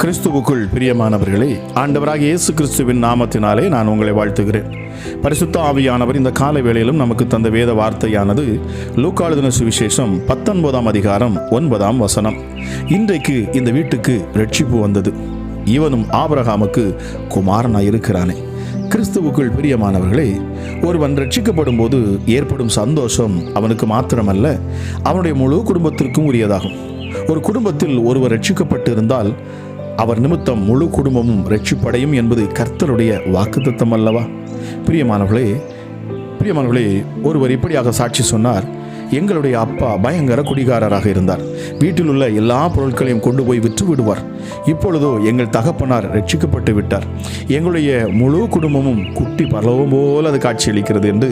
கிறிஸ்துவுக்குள் பிரியமானவர்களே, ஆண்டவராகிய இயேசு கிறிஸ்துவின் நாமத்தினாலே நான் உங்களை வாழ்த்துகிறேன். பரிசுத்த ஆவியானவர் இந்த காலை வேளையிலும் நமக்கு தந்த வேத வார்த்தையானது லூக்கா எழுதின சுவிசேஷம் 19ஆம் அதிகாரம் 9ஆம் வசனம். இன்றைக்கு இந்த வீட்டுக்கு இரட்சிப்பு வந்தது, இவனும் ஆபிரகாமுக்கு குமாரனாயிருக்கிறானே. கிறிஸ்துவுக்குள் பிரியமானவர்களே, ஒருவன் ரட்சிக்கப்படும் போது ஏற்படும் சந்தோஷம் அவனுக்கு மாத்திரமல்ல, அவனுடைய முழு குடும்பத்திற்கும் உரியதாகும். ஒரு குடும்பத்தில் ஒருவர் ரட்சிக்கப்பட்டு இருந்தால் அவர் நிமித்தம் முழு குடும்பமும் ரட்சிப்படையும் என்பது கர்த்தருடைய வாக்குத்தத்தம் அல்லவா? பிரியமானவர்களே, ஒருவர் இப்படியாக சாட்சி சொன்னார். எங்களுடைய அப்பா பயங்கர குடிகாரராக இருந்தார். வீட்டில் உள்ள எல்லா பொருட்களையும் கொண்டு போய் விற்று விடுவார். இப்பொழுதோ எங்கள் தகப்பனார் ரட்சிக்கப்பட்டு விட்டார். எங்களுடைய முழு குடும்பமும் குட்டி பரலோகம் போல அது காட்சியளிக்கிறது என்று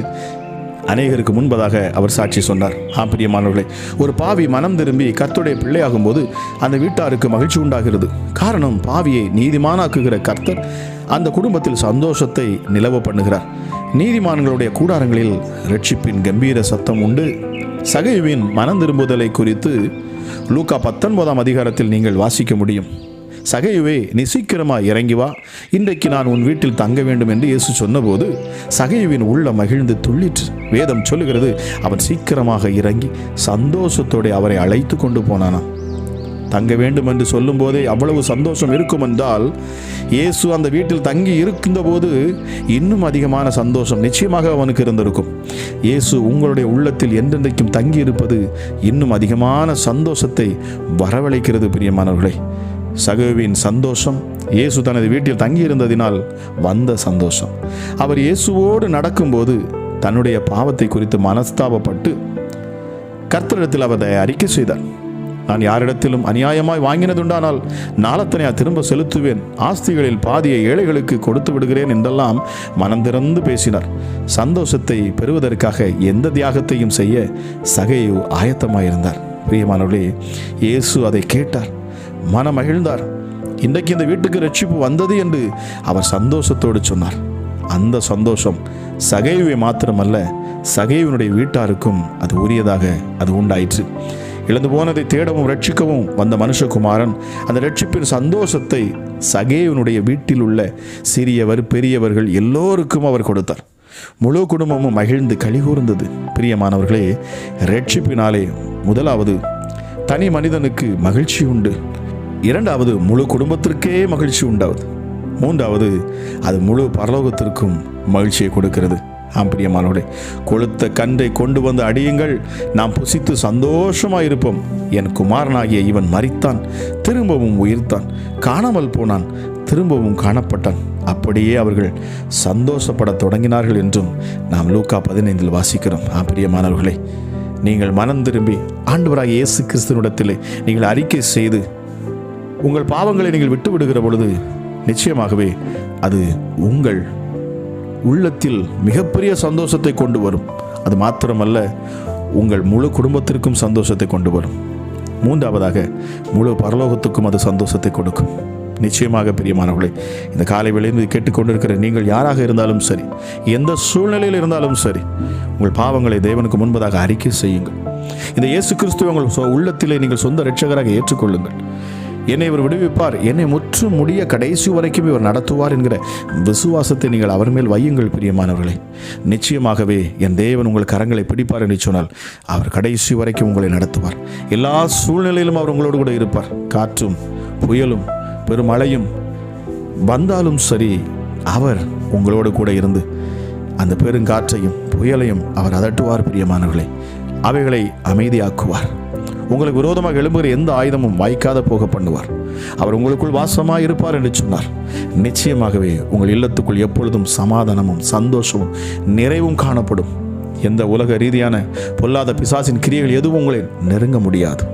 அநேகருக்கு முன்பதாக அவர் சாட்சி சொன்னார். பிரியமானவர்களே, ஒரு பாவி மனம் திரும்பி கர்த்தருடைய பிள்ளையாகும் போது அந்த வீட்டாருக்கு மகிழ்ச்சி உண்டாகிறது. காரணம், பாவியை நீதிமானாக்குகிற கர்த்தர் அந்த குடும்பத்தில் சந்தோஷத்தை நிலவ பண்ணுகிறார். நீதிமான்களுடைய கூடாரங்களில் இரட்சிப்பின் கம்பீர சத்தம் உண்டு. சகையுவின் மனம் திரும்புதலை குறித்து லூக்கா 19ஆம் அதிகாரத்தில் நீங்கள் வாசிக்க முடியும். சகையுவே, நீ சீக்கிரமாக இறங்கி வா, இன்றைக்கு நான் உன் வீட்டில் தங்க வேண்டும் என்று இயேசு சொன்னபோது சகையுவின் உள்ள மகிழ்ந்து துள்ளிற்று. வேதம் சொல்லுகிறது, அவன் சீக்கிரமாக இறங்கி சந்தோஷத்தோடு அவரை அழைத்து கொண்டு போனானாம். தங்க வேண்டும் என்று சொல்லும் போதே அவ்வளவு சந்தோஷம் இருக்கும் என்றால், இயேசு அந்த வீட்டில் தங்கி இருக்கின்ற போது இன்னும் அதிகமான சந்தோஷம் நிச்சயமாக அவனுக்கு இருந்திருக்கும். இயேசு உங்களுடைய உள்ளத்தில் என்றென்றைக்கும் தங்கி இருப்பது இன்னும் அதிகமான சந்தோஷத்தை வரவழைக்கிறது. பிரியமானவர்களே, சகையுவின் சந்தோஷம் இயேசு தனது வீட்டில் தங்கியிருந்ததினால் வந்த சந்தோஷம். அவர் இயேசுவோடு நடக்கும்போது தன்னுடைய பாவத்தை குறித்து மனஸ்தாபப்பட்டு கர்த்தரிடத்தில் அவரை அறிக்கை செய்தார். நான் யாரிடத்திலும் அநியாயமாய் வாங்கினதுண்டானால் நாளத்தனையா திரும்ப செலுத்துவேன், ஆஸ்திகளில் பாதியை ஏழைகளுக்கு கொடுத்து விடுகிறேன் என்றெல்லாம் மனம் திறந்து பேசினார். சந்தோஷத்தை பெறுவதற்காக எந்த தியாகத்தையும் செய்ய சகையு ஆயத்தமாயிருந்தார். பிரியமானவர்களே, இயேசு அதை கேட்டார், மனம் மகிழ்ந்தார். இன்றைக்கு இந்த வீட்டுக்கு ரட்சிப்பு வந்தது என்று அவர் சந்தோஷத்தோடு சொன்னார். அந்த சந்தோஷம் சகையுவை மாத்திரமல்ல, சகையுவனுடைய வீட்டாருக்கும் அது உரியதாக அது உண்டாயிற்று. இழந்து போனதை தேடவும் ரட்சிக்கவும் வந்த மனுஷகுமாரன் அந்த ரட்சிப்பின் சந்தோஷத்தை சகையுவனுடைய வீட்டில் உள்ள சிறியவர் பெரியவர்கள் எல்லோருக்கும் அவர் கொடுத்தார். முழு குடும்பமும் மகிழ்ந்து களிகூர்ந்தது. பிரியமானவர்களே, ரட்சிப்பினாலே முதலாவது தனி மனிதனுக்கு மகிழ்ச்சி உண்டு, இரண்டாவது முழு குடும்பத்திற்கே மகிழ்ச்சி உண்டாவது, மூன்றாவது அது முழு பரலோகத்திற்கும் மகிழ்ச்சியை கொடுக்கிறது. பிரியமானவர்களே, கொழுத்த கன்றை கொண்டு வந்து அடியுங்கள், நாம் புசித்து சந்தோஷமாயிருப்போம். என் குமாரனாகிய இவன் மரித்தான், திரும்பவும் உயிர்த்தான், காணாமல் போனான், திரும்பவும் காணப்பட்டான். அப்படியே அவர்கள் சந்தோஷப்பட தொடங்கினார்கள் என்றும் நாம் லூக்கா 15 வாசிக்கிறோம். பிரியமானவர்களே, நீங்கள் மனம் திரும்பி ஆண்டவராகிய இயேசு கிறிஸ்துவினிடத்திலே நீங்கள் அறிக்கை செய்து உங்கள் பாவங்களை நீங்கள் விட்டு விடுகிற பொழுது நிச்சயமாகவே அது உங்கள் உள்ளத்தில் மிகப்பெரிய சந்தோஷத்தை கொண்டு வரும். அது மாத்திரமல்ல, உங்கள் முழு குடும்பத்திற்கும் சந்தோஷத்தை கொண்டு வரும். மூன்றாவதாக முழு பரலோகத்துக்கும் அது சந்தோஷத்தை கொடுக்கும். நிச்சயமாக பிரியமானவர்களே, இந்த காலை வேளையில் கேட்டுக்கொண்டிருக்கிற நீங்கள் யாராக இருந்தாலும் சரி, எந்த சூழ்நிலையில் இருந்தாலும் சரி, உங்கள் பாவங்களை தேவனுக்கு முன்பதாக அறிக்கை செய்யுங்கள். இந்த இயேசு கிறிஸ்துவை உங்கள் உள்ளத்திலே நீங்கள் சொந்த இரட்சகராக ஏற்றுக்கொள்ளுங்கள். என்னை இவர் விடுவிப்பார், என்னை முற்று முடிய கடைசி வரைக்கும் இவர் நடத்துவார் என்கிற விசுவாசத்தை நீங்கள் அவர் மேல் வையுங்கள். பிரியமானவர்களே, நிச்சயமாகவே என் தேவன் உங்கள் கரங்களை பிடிப்பார் என்று சொன்னால் அவர் கடைசி வரைக்கும் உங்களை நடத்துவார். எல்லா சூழ்நிலையிலும் அவர் உங்களோடு கூட இருப்பார். காற்றும் புயலும் பெருமழையும் வந்தாலும் சரி, அவர் உங்களோடு கூட இருந்து அந்த பெருங்காற்றையும் புயலையும் அவர் அதட்டுவார். பிரியமானவர்களே, அவைகளை அமைதியாக்குவார். உங்களுக்கு விரோதமாக எழும்புகிற எந்த ஆயுதமும் வாய்க்காத போக பண்ணுவார். அவர் உங்களுக்குள் வாசமாக இருப்பார் என்று சொன்னார். நிச்சயமாகவே உங்கள் இல்லத்துக்குள் எப்பொழுதும் சமாதானமும் சந்தோஷமும் நிறைவும் காணப்படும். எந்த உலக ரீதியான பொல்லாத பிசாசின் கிரியைகள் எதுவும் உங்களை நெருங்க முடியாது.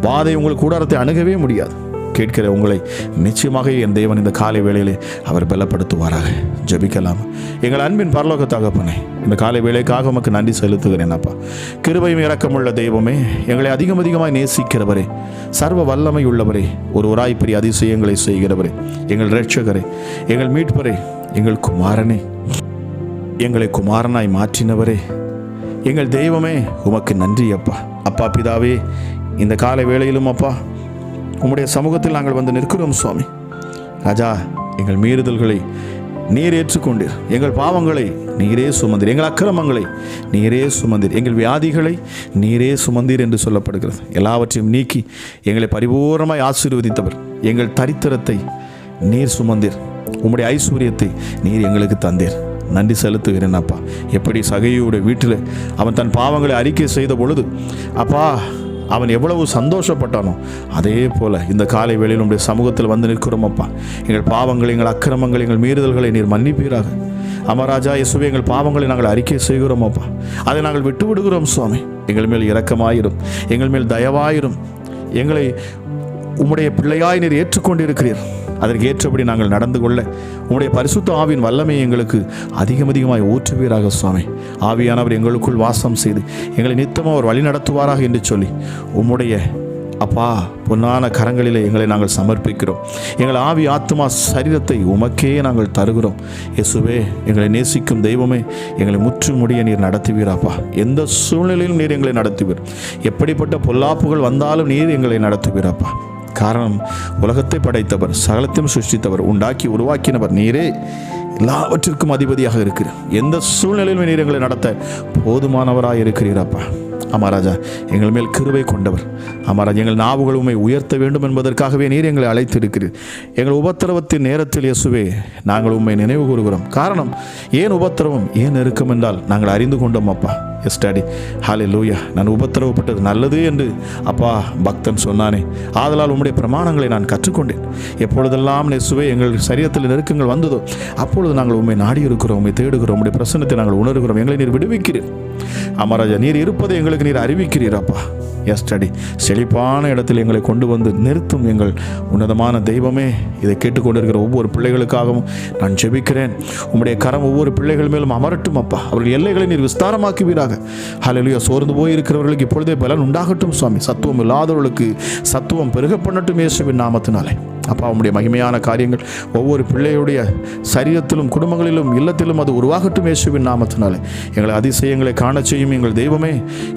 வாதை உங்கள் கூடாரத்தை அணுகவே முடியாது. கேட்கிற உங்களை நிச்சயமாக என் தேவன் இந்த காலை வேளையிலே அவர் பலப்படுத்துவாராக. ஜெபிக்கலாம். எங்கள் அன்பின் பரலோக தகப்பனே, இந்த காலை வேளைக்காக உமக்கு நன்றி செலுத்துகிறேன் அப்பா. கிருபையும் இரக்கமுள்ள தெய்வமே, எங்களை அதிகமாய் நேசிக்கிறவரே, சர்வ வல்லமை உள்ளவரே, ஒருவராய் பெரிய அதிசயங்களை செய்கிறவரே, எங்கள் இரட்சகரே, எங்கள் மீட்பரே, எங்கள் குமாரனே, எங்களை குமாரனாய் மாற்றினவரே, எங்கள் தெய்வமே, உமக்கு நன்றி அப்பா. அப்பா பிதாவே, இந்த காலை வேளையிலும் அப்பா உம்முடைய சமூகத்தில் நாங்கள் வந்து நிற்கிறோம் சுவாமி. ராஜா, எங்கள் மீறுதல்களை நீர் ஏற்றுக்கொண்டீர், எங்கள் பாவங்களை நீரே சுமந்தீர், எங்கள் அக்கிரமங்களை நீரே சுமந்தீர், எங்கள் வியாதிகளை நீரே சுமந்தீர் என்று சொல்லப்படுகிறது. எல்லாவற்றையும் நீக்கி எங்களை பரிபூர்ணமாய் ஆசீர்வதித்தவர். எங்கள் தரித்திரத்தை நீர் சுமந்தீர், உம்முடைய ஐஸ்வர்யத்தை நீர் எங்களுக்கு தந்தீர். நன்றி செலுத்துகிறேன் அப்பா. எப்படி சகையோட வீட்டில் அவன் தன் பாவங்களை அறிக்கை செய்த பொழுது அப்பா அவன் எவ்வளவு சந்தோஷப்பட்டானோ, அதே போல இந்த காலை வேளையில் உடைய சமூகத்தில் வந்து நிற்கிறோம் அப்பா. எங்கள் பாவங்கள், எங்கள் அக்கிரமங்கள், எங்கள் மீறுதல்களை நீர் மன்னிப்பீராக. அமராஜா இயேசுவே, எங்கள் பாவங்களை நாங்கள் அறிக்கை செய்கிறோம் அப்பா. அதை நாங்கள் விட்டு விடுகிறோம் சுவாமி. எங்கள் மேல் இரக்கமாயிரும், எங்கள் மேல் தயவாயிரும். எங்களை உம்முடைய பிள்ளையாய் நீர் ஏற்றுக்கொண்டிருக்கிறீர். அதற்கு ஏற்றபடி நாங்கள் நடந்து கொள்ள உம்முடைய பரிசுத்த ஆவியின் வல்லமை எங்களுக்கு அதிகமாய் ஊற்றுவீராக சுவாமி. ஆவியானவர் எங்களுக்குள் வாசம் செய்து எங்களை நித்தமாக அவர் வழி நடத்துவாராக என்று சொல்லி உம்முடைய அப்பா பொன்னான கரங்களிலே எங்களை நாங்கள் சமர்ப்பிக்கிறோம். எங்கள் ஆவி, ஆத்மா, சரீரத்தை உமக்கே நாங்கள் தருகிறோம். இயேசுவே, எங்களை நேசிக்கும் தெய்வமே, எங்களை முற்றுமுடிய நீர் நடத்துவீராப்பா. எந்த சூழ்நிலையிலும் நீர் எங்களை நடத்துவீர். எப்படிப்பட்ட பொல்லாப்புகள் வந்தாலும் நீர் எங்களை நடத்துவீராப்பா. காரணம், உலகத்தை படைத்தவர், சகலத்தையும் சிருஷ்டித்தவர், உண்டாக்கி உருவாக்கினவர் நீரே. எல்லாவற்றிற்கும் அதிபதியாக இருக்கிறார். எந்த சூழ்நிலையிலும் நீர் எங்களை நடத்த போதுமானவராக இருக்கிறீரப்பா. அமராஜா, எங்கள் மேல் கிருபை கொண்டவர். அமராஜா, எங்கள் நாவுகள் உம்மை உயர்த்த வேண்டும் என்பதற்காகவே நீர் எங்களை அழைத்திருக்கிறீர். எங்கள் உபத்திரவத்தின் நேரத்தில் இயேசுவே நாங்கள் உம்மை நினைவு கூறுகிறோம். காரணம், ஏன் உபத்திரவம், ஏன் நெருக்கம் என்றால் நாங்கள் அறிந்து கொண்டோம் அப்பா. எஸ் டாடி, ஹல்லேலூயா. நான் உபத்திரவப்பட்டது நல்லது என்று அப்பா பக்தன் சொன்னானே, ஆதலால் உம்முடைய பிரமாணங்களை நான் கற்றுக்கொண்டேன். எப்பொழுதெல்லாம் இயேசுவே எங்கள் சரீரத்தில் நெருக்கங்கள் வந்ததோ அப்பொழுது நாங்கள் உம்மை நாடி இருக்கிறோம், உம்மை தேடுகிறோம். உம்முடைய பிரசன்னத்தை நாங்கள் உணர்கிறோம். எங்களை நீர் விடுவிக்கிறீர். அமராஜா, நீர் இருப்பதை எங்களுக்கு நீர் அறிவிக்கிறீரப்பா. எஸ் டாடி, செழிப்பான இடத்தில் எங்களை கொண்டு வந்து நிறுத்தும் எங்கள் உன்னதமான தெய்வமே. இதை கேட்டுக்கொண்டிருக்கிற ஒவ்வொரு பிள்ளைகளுக்காகவும் நான் ஜெபிக்கிறேன். உம்முடைய கரம் ஒவ்வொரு பிள்ளைகள் மேலும் அமரட்டும் அப்பா. அவர்கள் எல்லைகளை நீர் விஸ்தாரமாக்குவீராக. ஹல்லேலூயா. சோர்ந்து போயிருக்கிறவர்களுக்கு இப்பொழுதே பலன் உண்டாகட்டும் சுவாமி. சத்துவம் இல்லாதவர்களுக்கு சத்துவம் பெருக பண்ணட்டும் இயேசுவின் நாமத்தினாலே. அப்பா, உம்முடைய மகிமையான காரியங்கள் ஒவ்வொரு பிள்ளையுடைய சரீரத்திலும், குடும்பங்களிலும், இல்லத்திலும் அது உருவாகட்டும் இயேசுவின் நாமத்தினாலே. எங்களை அதிசயங்களை காண செய்யும் எங்கள் தெய்வமே.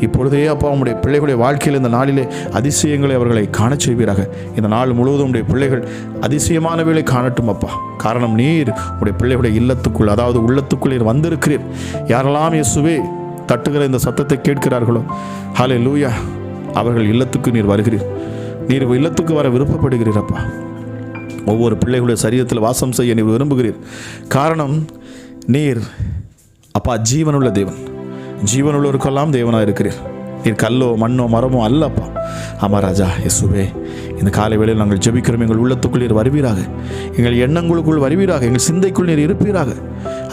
இப்பொழுதே அப்பா உம்முடைய பிள்ளைகளுடைய வாழ்க்கையில் இந்த நாளிலே அதிசயங்களை அவர்களை காண செய்வீராக. இந்த நாள் முழுவதும் உடைய பிள்ளைகள் அதிசயமானவைகளை காணட்டும் அப்பா. காரணம், நீர் உடைய பிள்ளைகளுடைய இல்லத்துக்குள், அதாவது உள்ளத்துக்குள் நீர் வந்திருக்கிறீர். யாரெல்லாம் இயேசுவே தட்டுகிற இந்த சத்தத்தை கேட்கிறார்களோ, ஹல்லேலூயா, அவர்கள் இல்லத்துக்கு நீர் வருகிறீர். நீர் இல்லத்துக்கு வர விருப்பப்படுகிறீரப்பா. ஒவ்வொரு பிள்ளைகளுடைய சரீரத்தில் வாசம் செய்ய நீர் விரும்புகிறீர். காரணம், நீர் அப்பா ஜீவனுள்ள தேவன், ஜீவனுள்ளவருக்கெல்லாம் தேவனாக இருக்கிறீர். நீர் கல்லோ மண்ணோ மரமோ அல்லப்பா. அமராஜா இயேசுவே, இந்த காலை வேளையில் நாங்கள் ஜெபிக்கிறோம். எங்கள் உள்ளத்துக்குள் நீர் வருவீராக, எங்கள் எண்ணங்களுக்குள் வருவீராக, எங்கள் சிந்தைக்குள் நீர் இருப்பீராக.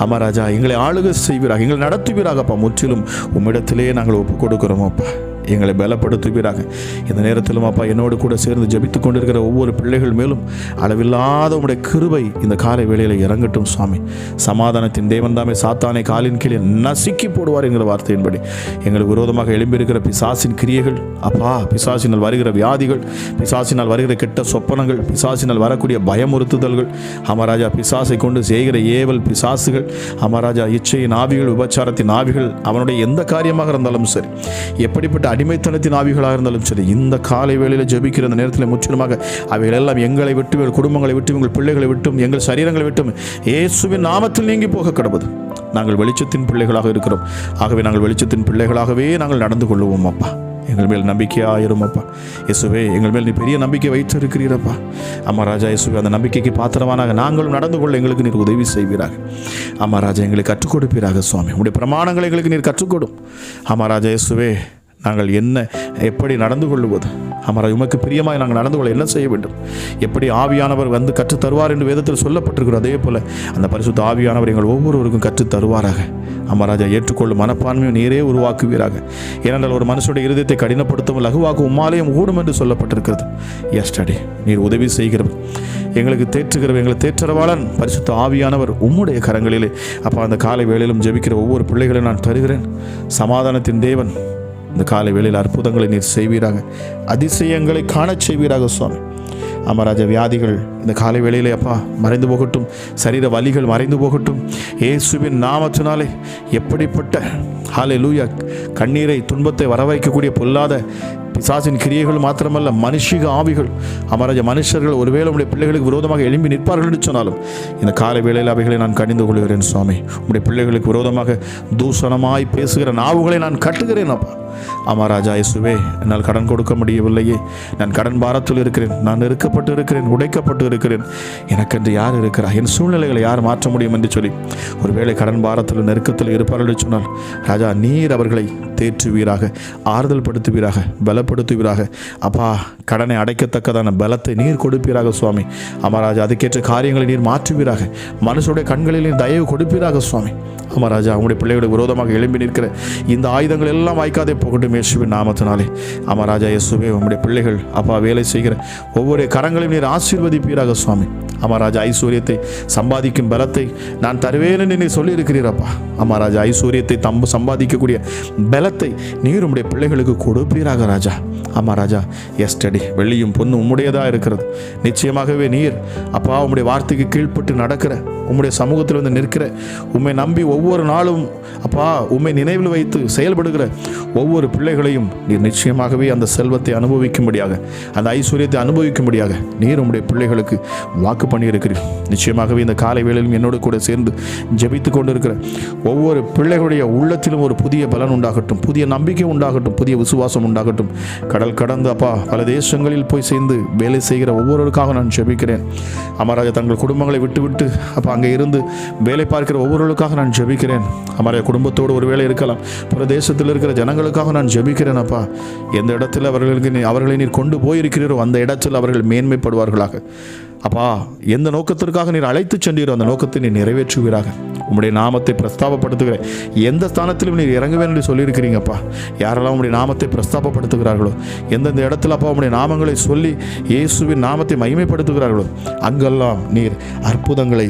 அமராஜா, எங்களை ஆளுகை செய்வீராக, எங்களை நடத்துவீராகப்பா. முற்றிலும் உம்மிடத்திலே நாங்கள் ஒப்புக் கொடுக்கிறோம் அப்பா. எங்களை பலப்படுத்துவீராக. இந்த நேரத்திலும் அப்பா என்னோடு கூட சேர்ந்து ஜெபித்து கொண்டிருக்கிற ஒவ்வொரு பிள்ளைகள் மேலும் அளவில்லாத உம்முடைய கிருபை இந்த காலை வேளையில் இறங்கட்டும் சுவாமி. சமாதானத்தின் தேவன் தாமே சாத்தானை காலின் கீழே நசுக்கி போடுவார் என்கிற வார்த்தையின்படி எங்களுக்கு விரோதமாக எழும்பியிருக்கிற பிசாசின் கிரியைகள் அப்பா, பிசாசினால் வருகிற வியாதிகள், பிசாசினால் வருகிற கெட்ட சொப்பனங்கள், பிசாசினால் வரக்கூடிய பயமுறுத்துதல்கள், அமராஜா பிசாசை கொண்டு செய்கிற ஏவல் பிசாசுகள், அமராஜா இச்சையின் ஆவிகள், விபச்சாரத்தின் ஆவிகள், அவனுடைய எந்த காரியமாக இருந்தாலும் சரி, எப்படிப்பட்ட அடிமைத்தனத்தின் ஆவிகளாக இருந்தாலும் சரி, இந்த காலை வேளையில் ஜெபிக்கிற இந்த நேரத்தில் முற்றிலுமாக அவைகள் எல்லாம் எங்களை விட்டு, எங்கள் குடும்பங்களை விட்டு, எங்கள் பிள்ளைகளை விட்டும், எங்கள் சரீரங்களை விட்டும் இயேசுவின் நாமத்தில் நீங்கி போக கடவுது. நாங்கள் வெளிச்சத்தின் பிள்ளைகளாக இருக்கிறோம். ஆகவே நாங்கள் வெளிச்சத்தின் பிள்ளைகளாகவே நாங்கள் நடந்து கொள்ளுவோம் அப்பா. எங்கள் மேல் நம்பிக்கையாயிரும் அப்பா. இயேசுவே, எங்கள் மேல் நீ பெரிய நம்பிக்கை வைத்திருக்கிறீரப்பா. அம்மா ராஜா இயேசுவே, அந்த நம்பிக்கைக்கு பாத்திரமானாக நாங்களும் நடந்து கொள்ள எங்களுக்கு நீர் உதவி செய்வீராக. அம்மா ராஜா, எங்களை கற்றுக் கொடுப்பீராக சுவாமி. உடைய பிரமாணங்களை எங்களுக்கு நீர் கற்றுக்கொடும். அம்மா ராஜா இயேசுவே, நாங்கள் எப்படி நடந்து கொள்ளுவது, அமரா உமக்கு பிரியமாய் நாங்கள் நடந்து கொள்ள என்ன செய்ய வேண்டும், எப்படி ஆவியானவர் வந்து கற்றுத் தருவார் என்று வேதத்தில் சொல்லப்பட்டிருக்கிறோம். அதே போல அந்த பரிசுத்த ஆவியானவர் எங்கள் ஒவ்வொருவருக்கும் கற்றுத் தருவாராக. அமராஜா, ஏற்றுக்கொள்ளும் மனப்பான்மையை நீரே உருவாக்குவீராக. ஏனென்றால் ஒரு மனுஷனுடைய இருதயத்தை கடினப்படுத்தும் லகுவாக்கும் உம்மாலயம் கூடும் என்று சொல்லப்பட்டிருக்கிறது. எஸ்டடி, நீர் உதவி செய்கிறவர், எங்களுக்கு தேற்றுகிறவர், எங்களை தேற்றரவாளன் பரிசுத்த ஆவியானவர் உம்முடைய கரங்களிலே அப்போ அந்த காலை வேளையிலும் ஜெபிக்கிற ஒவ்வொரு பிள்ளைகளையும் நான் தருகிறேன். சமாதானத்தின் தேவன் இந்த காலை வேளையில் அற்புதங்களை நீர் செய்வீராக, அதிசயங்களை காணச் செய்வீராக சுவாமி. அமராஜா, வியாதிகள் இந்த காலை வேளையிலே அப்பா மறைந்து போகட்டும், சரீர வலிகள் மறைந்து போகட்டும் இயேசுவின் நாமத்தினாலே. எப்படிப்பட்ட ஹல்லேலூயா கண்ணீரை, துன்பத்தை வர வைக்கக்கூடிய பொல்லாத பிசாசின் கிரியைகள் மாத்திரமல்ல, மனுஷிக ஆவிகள் அமராஜா, மனுஷர்கள் ஒருவேளை உடைய பிள்ளைகளுக்கு விரோதமாக எழும்பி நிற்பார்கள் என்று சொன்னாலும் இந்த காலை வேளையில் அவைகளை நான் கடிந்து கொள்கிறேன் சுவாமி. உடைய பிள்ளைகளுக்கு விரோதமாக தூஷணமாய் பேசுகிற நாவுகளை நான் கட்டுகிறேன் அப்பா. அமராஜா இயேசுவே, என்னால் கடன் கொடுக்க முடியவில்லையே, நான் கடன் பாரத்தில் இருக்கிறேன், நான் நெருக்கப்பட்டு இருக்கிறேன், உடைக்கப்பட்டு இருக்கிறேன், எனக்கென்று யார் இருக்கிறார், என் சூழ்நிலைகளை யார் மாற்ற முடியும் என்று சொல்லி ஒருவேளை கடன் பாரத்தில் நெருக்கத்தில் இருப்பார்கள் என்று சொன்னால் ராஜா, நீர் அவர்களை தேற்றுவீராக, ஆறுதல் படுத்துவீராக, பலப்படுத்துவீராக அப்பா. கடனை அடைக்கத்தக்கதான பலத்தை நீர் கொடுப்பீராக சுவாமி. அமராஜா, அதுக்கேற்ற காரியங்களை நீர் மாற்றுவீராக, மனுஷனுடைய கண்களில் நீர் தயவு கொடுப்பீராக சுவாமி. அமராஜா, உங்களுடைய பிள்ளைகளுக்கு விரோதமாக எழும்பி நிற்கிற இந்த ஆயுதங்கள் எல்லாம் வாய்க்காதே போகட்டும் இயேசுவின் நாமத்தினாலே. அமராஜா இயேசுவே, உங்களுடைய பிள்ளைகள் அப்பா வேலை செய்கிற ஒவ்வொரு கரங்களையும் நீர் ஆசீர்வதிப்பீராக சுவாமி. அமராஜா, ஐஸ்வர்யத்தை சம்பாதிக்கும் பலத்தை நான் தருவேன் என்று நீர் சொல்லியிருக்கிறீரப்பா. அமராஜா, ஐஸ்வர்யத்தை சம்பாதிக்கக்கூடிய பலத்தை நீர் உம்முடைய பிள்ளைகளுக்கு கொடுப்பீராக ராஜா. அமராஜா, எஸ்டடி வெள்ளியும் பொண்ணும் உம்முடையதாக இருக்கிறது. நிச்சயமாகவே நீர் அப்பா உம்முடைய வார்த்தைக்கு கீழ்ப்பட்டு நடக்கிற, உம்முடைய சமூகத்தில் வந்து நிற்கிற, உம்மை நம்பி ஒவ்வொரு நாளும் அப்பா உம்மை நினைவில் வைத்து செயல்படுகிற ஒவ்வொரு பிள்ளைகளையும் நீர் நிச்சயமாகவே அந்த செல்வத்தை அனுபவிக்கும்படியாக, அந்த ஐஸ்வர்யத்தை அனுபவிக்கும்படியாக நீர் உம்முடைய பிள்ளைகளுக்கு வாக்கு பண்ணியிருக்கிறீர். நிச்சயமாகவே இந்த காலை வேளையிலும் என்னோடு கூட சேர்ந்து ஜெபித்து கொண்டிருக்கிற ஒவ்வொரு பிள்ளைகளுடைய உள்ளத்திலும் ஒரு புதிய பலன் உண்டாகட்டும், புதிய நம்பிக்கை உண்டாகட்டும், புதிய விசுவாசம் உண்டாகட்டும். கடல் கடந்து அப்பா பல தேசங்களில் போய் சேர்ந்து வேலை செய்கிற ஒவ்வொருவருக்காக நான் ஜெபிக்கிறேன். அமராஜா, தங்கள் குடும்பங்களை விட்டு அப்பா அங்கே இருந்து வேலை பார்க்கிற ஒவ்வொருவருக்காக நான் ஜெபிக்கிறேன். அமராஜா, குடும்பத்தோடு ஒரு வேலை இருக்கலாம், பல தேசத்தில் இருக்கிற ஜனங்களுக்காக நான் ஜெபிக்கிறேன் அப்பா. எந்த இடத்தில் அவர்களை நீர் கொண்டு போயிருக்கிறீரோ அந்த இடத்தில் அவர்கள் மேன்மைப்படுவார்களாக அப்பா. எந்த நோக்கத்திற்காக நீர் அழைத்து சென்றீரோ அந்த நோக்கத்தை நீர் நிறைவேற்றுவீராக. உம்முடைய நாமத்தை பிரஸ்தாபப்படுத்துகிற எந்த ஸ்தானத்திலும் நீர் இறங்குவேன் என்று சொல்லியிருக்கிறீங்கப்பா. யாரெல்லாம் உம்முடைய நாமத்தை பிரஸ்தாபப்படுத்துகிறார்களோ, எந்தெந்த இடத்துல அப்பா உம்முடைய நாமங்களை சொல்லி இயேசுவின் நாமத்தை மகிமைப்படுத்துகிறார்களோ அங்கெல்லாம் நீர் அற்புதங்களை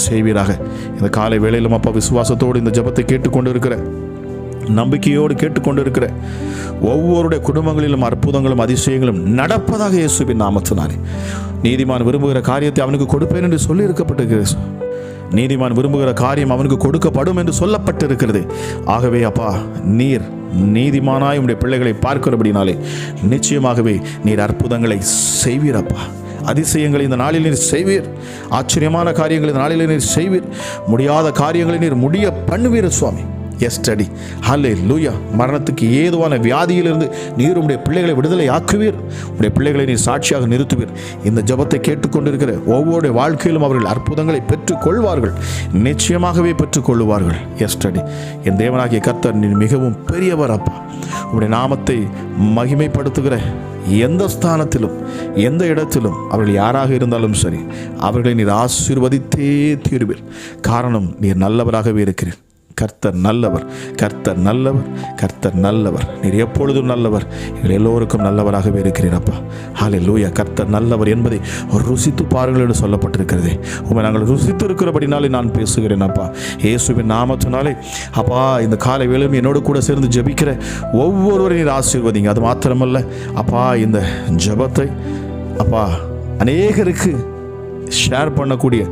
செய்வீராக. இந்த காலை வேளையிலும் அப்பா விசுவாசத்தோடு இந்த ஜெபத்தை கேட்டுக்கொண்டு இருக்கிற, நம்பிக்கையோடு கேட்டுக்கொண்டு இருக்கிற ஒவ்வொருடைய குடும்பங்களிலும் அற்புதங்களும் அதிசயங்களும் நடப்பதாக இயேசுவின் நாமத்தினாலே. நீதிமான் விரும்புகிற காரியத்தை அவனுக்கு கொடுப்பேன் என்று சொல்லி இருக்கப்பட்டிருக்கிறது. நீதிமான் விரும்புகிற காரியம் அவனுக்கு கொடுக்கப்படும் என்று சொல்லப்பட்டிருக்கிறது. ஆகவே அப்பா, நீர் நீதிமானாய் உம்முடைய பிள்ளைகளை பார்க்கிறபடினாலே நிச்சயமாகவே நீர் அற்புதங்களை செய்வீரப்பா. அதிசயங்களை இந்த நாளில் நீர் செய்வீர். ஆச்சரியமான காரியங்களை இந்த நாளில் நீர் செய்வீர். முடியாத காரியங்களை நீர் முடிய பண்ணுவீர் சுவாமி. எஸ்டடி ஹல்லேலூயா. மரணத்துக்கு ஏதுவான வியாதியிலிருந்து நீர் உம்முடைய பிள்ளைகளை விடுதலை ஆக்குவீர். உம்முடைய பிள்ளைகளை நீர் சாட்சியாக நிறுத்துவீர். இந்த ஜெபத்தை கேட்டுக்கொண்டிருக்கிற ஒவ்வொரு வாழ்க்கையிலும் அவர்கள் அற்புதங்களை பெற்றுக்கொள்வார்கள், நிச்சயமாகவே பெற்றுக்கொள்வார்கள். எஸ்டடி என் தேவனாகிய கர்த்தர் நீர் மிகவும் பெரியவர் அப்பா. உம்முடைய நாமத்தை மகிமைப்படுத்துகிற எந்த ஸ்தானத்திலும் எந்த இடத்திலும் அவர்கள் யாராக இருந்தாலும் சரி, அவர்களை நீர் ஆசீர்வதித்தே தீருவீர். காரணம் நீர் நல்லவராகவே இருக்கிறீர். கர்த்தர் நல்லவர், கர்த்தர் நல்லவர், கர்த்தர் நல்லவர். நீர் எப்பொழுதும் நல்லவர், எங்கள் எல்லோருக்கும் நல்லவராகவே இருக்கிறீரப்பா. ஹல்லேலூயா. கர்த்தர் நல்லவர் என்பதை ருசித்து பாருங்கள் என்று சொல்லப்பட்டிருக்கிறதே. உண்மை நாங்கள் ருசித்து இருக்கிறபடினாலே நான் பேசுகிறேன் அப்பா. இயேசுவின் நாமத்தினாலே அப்பா இந்த காலை வேளையிலும் என்னோடு கூட சேர்ந்து ஜெபிக்கிற ஒவ்வொருவரையும் நீர் ஆசீர்வதிங்க. அது மாத்திரமல்ல அப்பா, இந்த ஜெபத்தை அப்பா அநேகருக்கு ஷேர் பண்ணக்கூடிய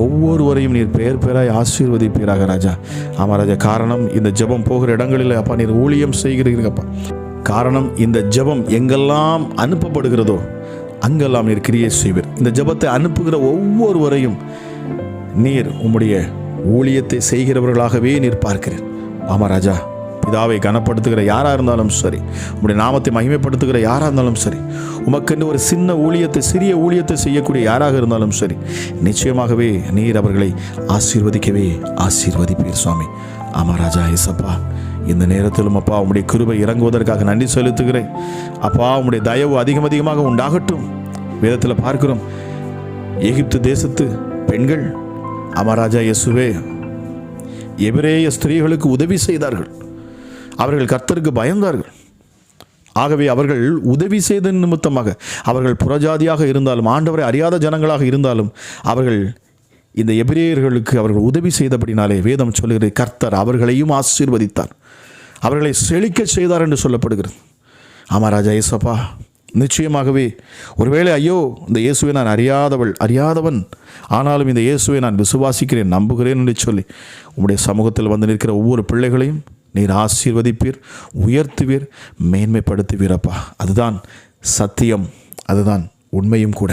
ஒவ்வொருவரையும் நீர் பெயர் பெயராய் ஆசீர்வதிப்பீராக ராஜா. ஆமாம் ராஜா. காரணம் இந்த ஜெபம் போகிற இடங்களில் அப்பா நீர் ஊழியம் செய்கிறீங்கப்பா. காரணம் இந்த ஜெபம் எங்கெல்லாம் அனுப்பப்படுகிறதோ அங்கெல்லாம் நீர் கிரியை செய்வீர். இந்த ஜெபத்தை அனுப்புகிற ஒவ்வொருவரையும் நீர் உம்முடைய ஊழியத்தை செய்கிறவர்களாகவே நீர் பார்க்கிறீர். ஆமாம் ராஜா. பிதாவை கனப்படுத்துகிற யாராக இருந்தாலும் சரி, உம்முடைய நாமத்தை மகிமைப்படுத்துகிற யாராக இருந்தாலும் சரி, உமக்கென்று ஒரு சின்ன ஊழியத்தை சிறிய ஊழியத்தை செய்யக்கூடிய யாராக இருந்தாலும் சரி, நிச்சயமாகவே நீர் அவர்களை ஆசீர்வதிக்கவே ஆசீர்வதிப்பீர் சுவாமி. ஆமாம் ராஜா. ஏசப்பா, இந்த நேரத்திலும் அப்பா உம்முடைய கிருபை இறங்குவதற்காக நன்றி செலுத்துகிறேன் அப்பா. உம்முடைய தயவு அதிகமாக உண்டாகட்டும். வேதத்தில் பார்க்கிறோம், எகிப்து தேசத்து பெண்கள் ஆமாம் ராஜா இயேசுவே எபிரேய ஸ்திரீகளுக்கு உதவி செய்தார்கள். அவர்கள் கர்த்தருக்கு பயந்தார்கள். ஆகவே அவர்கள் உதவி செய்த நிமித்தமாக அவர்கள் புறஜாதியாக இருந்தாலும், ஆண்டவரை அறியாத ஜனங்களாக இருந்தாலும், அவர்கள் இந்த எபிரேயர்களுக்கு அவர்கள் உதவி செய்தபடினாலே வேதம் சொல்லுகிறது, கர்த்தர் அவர்களையும் ஆசீர்வதித்தார், அவர்களை செழிக்க செய்தார் என்று சொல்லப்படுகிறது. ஆமாம் ராஜா ஏசப்பா. நிச்சயமாகவே ஒருவேளை ஐயோ இந்த இயேசுவை நான் அறியாதவன், ஆனாலும் இந்த இயேசுவை நான் விசுவாசிக்கிறேன், நம்புகிறேன் என்று சொல்லி உம்முடைய சமூகத்தில் வந்து நிற்கிற ஒவ்வொரு பிள்ளைகளையும் நீர் ஆசீர்வதிப்பீர், உயர்த்துவீர், மேன்மைப்படுத்துவீரப்பா. அதுதான் சத்தியம், அதுதான் உண்மையும் கூட.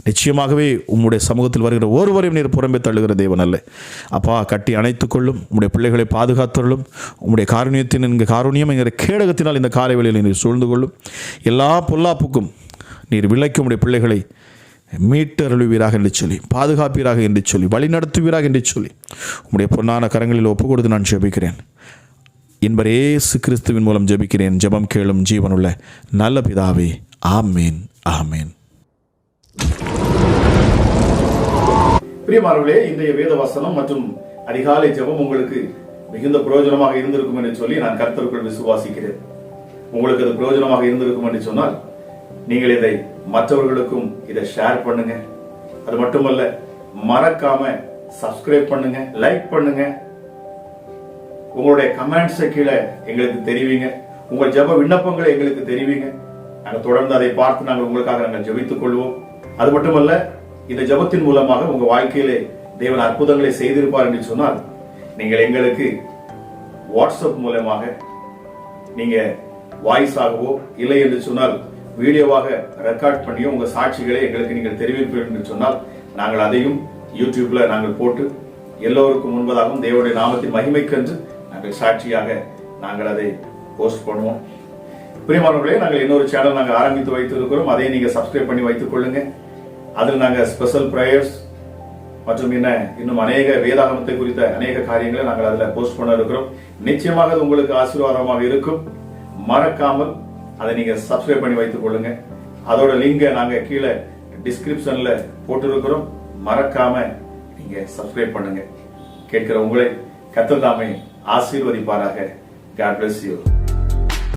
நிச்சயமாகவே உம்முடைய சமூகத்தில் வருகிற ஒருவரையும் நீர் புறம்பே தள்ளுகிற தேவன் அல்ல அப்பா. கட்டி அணைத்துக்கொள்ளும், உம்முடைய பிள்ளைகளை பாதுகாத்துள்ளும். உம்முடைய காருண்யத்தின் இங்கு காருண்யம் என்கிற கேடகத்தினால் இந்த காலை வேளையில் நீர் சூழ்ந்து கொள்ளும். எல்லா பொல்லாப்புக்கும் நீர் விலைக்கு உம்முடைய பிள்ளைகளை மீட்டருளுவீராக என்று சொல்லி, பாதுகாப்பீராக என்று சொல்லி, வழி நடத்துவீராக என்று சொல்லி உம்முடைய பொன்னான கரங்களில் ஒப்பு கொடுத்து நான் ஜெபிக்கிறேன். என்பர் இயேசு கிறிஸ்துவின் மூலம் ஜெபிக்கிறேன். ஜெபம் கேளும் ஜீவனுள்ள நல்ல பிதாவே. ஆமேன், ஆமேன். பிரியமானவர்களே, இன்றைய வேத வசனம் மற்றும் அதிகாலை ஜெபம் உங்களுக்கு மிகுந்த பிரயோஜனமாக இருந்திருக்கும் என்று சொல்லி நான் கர்த்தருக்குள் விசுவாசிக்கிறேன். உங்களுக்கு அது பிரயோஜனமாக இருந்திருக்கும் என்று சொன்னால் நீங்கள் இதை மற்றவர்களுக்கும் இதை ஷேர் பண்ணுங்க. அது மட்டுமல்ல, மறக்காம சப்ஸ்கிரைப் பண்ணுங்க, லைக் பண்ணுங்க, உங்களுடைய கமெண்ட்ஸை கீழே எங்களுக்கு தெரிவிங்க, உங்கள் ஜெப விண்ணப்பங்களை எங்களுக்கு தெரிவிங்க. நாங்கள் தொடர்ந்து அதை பார்த்து நாங்கள் உங்களுக்காக நாங்கள் ஜெபித்துக் கொள்வோம். அது மட்டுமல்ல, இந்த ஜெபத்தின் மூலமாக உங்க வாழ்க்கையிலே தேவன் அற்புதங்களை செய்திருப்பார் என்று சொன்னால் நீங்கள் எங்களுக்கு வாட்ஸ்அப் மூலமாக நீங்க வாய்ஸ் ஆகவோ இல்லை என்று சொன்னால் வீடியோவாக ரெக்கார்ட் பண்ணியோ உங்க சாட்சிகளை எங்களுக்கு நீங்கள் தெரிவிப்பீர்கள் என்று சொன்னால் நாங்கள் அதையும் யூடியூப்ல நாங்கள் போட்டு எல்லோருக்கும் முன்பதாகவும் தேவனுடைய நாமத்தின் மகிமைக்கென்று நாங்கள் சாட்சியாக நாங்கள் அதை போஸ்ட் பண்ணுவோம். பிரியமானவர்களே, நாங்கள் இன்னொரு சேனல் நாங்கள் ஆரம்பித்து வைத்திருக்கிறோம். அதை நீங்க சப்ஸ்கிரைப் பண்ணி வைத்துக் கொள்ளுங்க. அதில் நாங்கள் ஸ்பெஷல் பிரேயர்ஸ் மற்றும் இன்னும் அநேக வேதாகமத்தை குறித்த அநேக காரியங்களை நாங்கள் அதில் போஸ்ட் பண்ண இருக்கிறோம். நிச்சயமாக அது உங்களுக்கு ஆசீர்வாதமாக இருக்கும். மறக்காமல் அதை நீங்க சப்ஸ்கிரைப் பண்ணி வைத்துக் கொள்ளுங்க. அதோட லிங்கை நாங்க கீழே டிஸ்கிரிப்ஷன்ல போட்டிருக்கிறோம். மறக்காம நீங்க சப்ஸ்கிரைப் பண்ணுங்க. கேட்கிற உங்களை கர்த்தர் தாமே ஆசீர்வதிப்பாராக. God bless you.